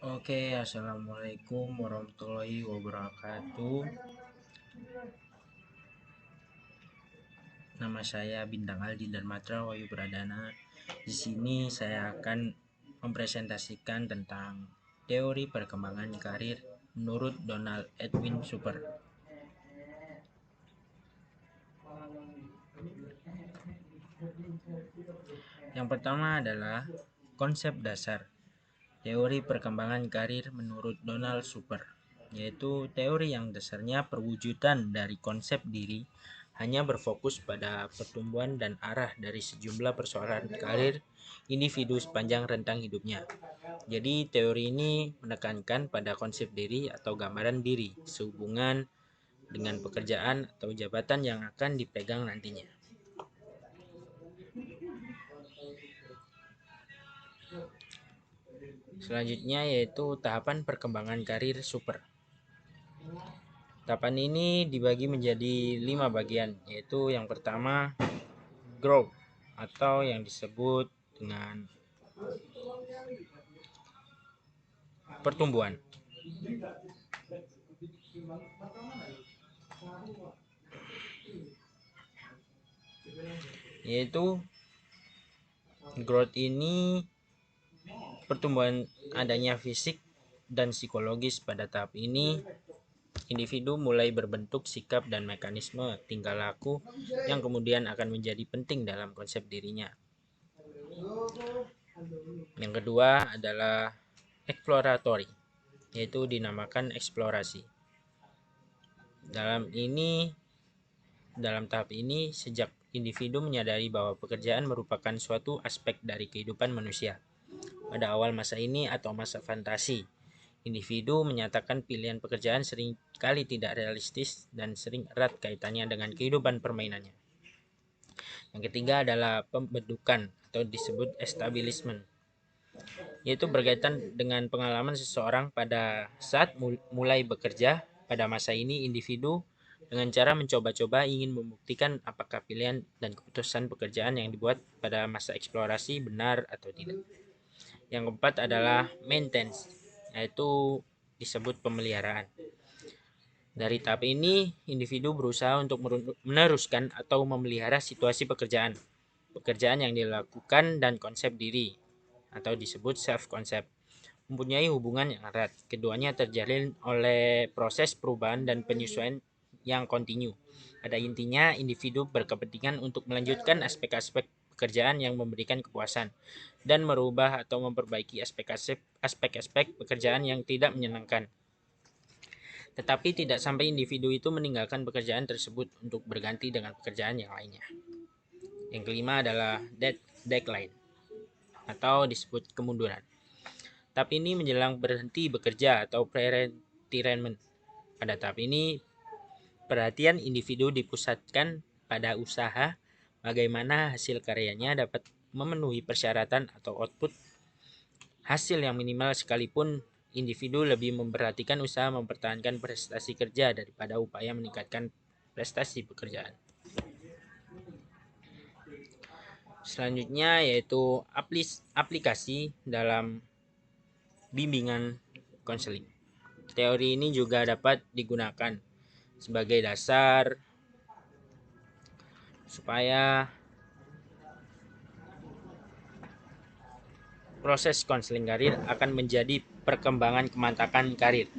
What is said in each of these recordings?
Assalamualaikum warahmatullahi wabarakatuh. Nama saya Bintang Aldi Darmatra Wahyu Pradana. Di sini saya akan mempresentasikan tentang teori perkembangan karir menurut Donald Edwin Super. Yang pertama adalah konsep dasar teori perkembangan karir menurut Donald Super, yaitu teori yang dasarnya perwujudan dari konsep diri hanya berfokus pada pertumbuhan dan arah dari sejumlah persoalan karir individu sepanjang rentang hidupnya. Jadi teori ini menekankan pada konsep diri atau gambaran diri sehubungan dengan pekerjaan atau jabatan yang akan dipegang nantinya. Selanjutnya yaitu tahapan perkembangan karir super. Tahapan ini dibagi menjadi 5 bagian, yaitu yang pertama growth atau yang disebut dengan pertumbuhan. Yaitu growth ini pertumbuhan adanya fisik dan psikologis. Pada tahap ini individu mulai berbentuk sikap dan mekanisme tingkah laku yang kemudian akan menjadi penting dalam konsep dirinya. Yang kedua adalah exploratory, yaitu dinamakan eksplorasi. Dalam tahap ini, sejak individu menyadari bahwa pekerjaan merupakan suatu aspek dari kehidupan manusia. Pada awal masa ini atau masa fantasi, individu menyatakan pilihan pekerjaan seringkali tidak realistis dan sering erat kaitannya dengan kehidupan permainannya. Yang ketiga adalah pembentukan atau disebut establishment, yaitu berkaitan dengan pengalaman seseorang pada saat mulai bekerja. Pada masa ini, individu dengan cara mencoba-coba ingin membuktikan apakah pilihan dan keputusan pekerjaan yang dibuat pada masa eksplorasi benar atau tidak. Yang keempat adalah maintenance, yaitu disebut pemeliharaan. Dari tahap ini, individu berusaha untuk meneruskan atau memelihara situasi pekerjaan yang dilakukan dan konsep diri atau disebut self-concept mempunyai hubungan yang erat. Keduanya terjalin oleh proses perubahan dan penyesuaian yang kontinu. Pada intinya, individu berkepentingan untuk melanjutkan aspek-aspek pekerjaan yang memberikan kepuasan dan merubah atau memperbaiki aspek-aspek pekerjaan yang tidak menyenangkan. Tetapi tidak sampai individu itu meninggalkan pekerjaan tersebut untuk berganti dengan pekerjaan yang lainnya. Yang kelima adalah decline atau disebut kemunduran. Tahap ini menjelang berhenti bekerja atau pre-retirement. Pada tahap ini, perhatian individu dipusatkan pada usaha bagaimana hasil karyanya dapat memenuhi persyaratan atau output hasil yang minimal, sekalipun individu lebih memperhatikan usaha mempertahankan prestasi kerja daripada upaya meningkatkan prestasi pekerjaan. Selanjutnya yaitu aplikasi dalam bimbingan konseling. Teori ini juga dapat digunakan sebagai dasar supaya proses konseling karir akan menjadi perkembangan kemantapan karir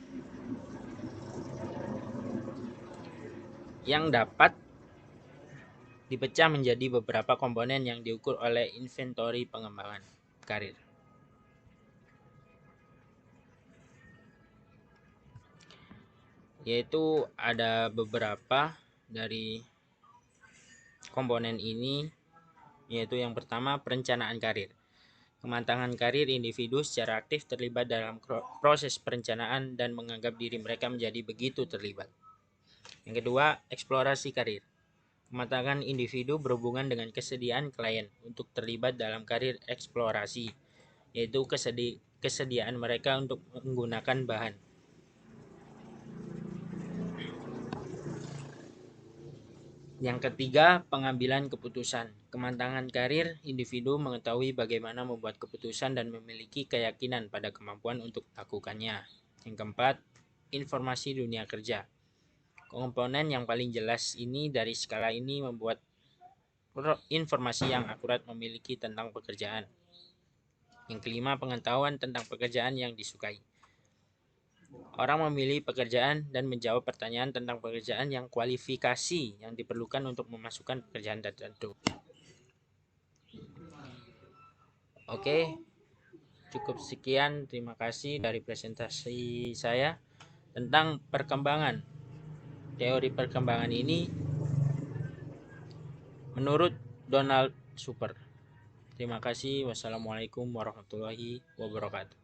yang dapat dipecah menjadi beberapa komponen yang diukur oleh inventory pengembangan karir. Yaitu ada beberapa dari komponen ini, yaitu yang pertama perencanaan karir. Kematangan karir individu secara aktif terlibat dalam proses perencanaan dan menganggap diri mereka menjadi begitu terlibat. Yang kedua, eksplorasi karir. Kematangan individu berhubungan dengan kesediaan klien untuk terlibat dalam karir eksplorasi, yaitu kesediaan mereka untuk menggunakan bahan. Yang ketiga, pengambilan keputusan. Kematangan karir, individu mengetahui bagaimana membuat keputusan dan memiliki keyakinan pada kemampuan untuk melakukannya. Yang keempat, informasi dunia kerja. Komponen yang paling jelas ini dari skala ini membuat informasi yang akurat memiliki tentang pekerjaan. Yang kelima, pengetahuan tentang pekerjaan yang disukai. Orang memilih pekerjaan dan menjawab pertanyaan tentang pekerjaan yang kualifikasi yang diperlukan untuk memasukkan pekerjaan tertentu. Oke, cukup sekian. Terima kasih dari presentasi saya tentang perkembangan. Teori perkembangan ini menurut Donald Super. Terima kasih. Wassalamualaikum warahmatullahi wabarakatuh.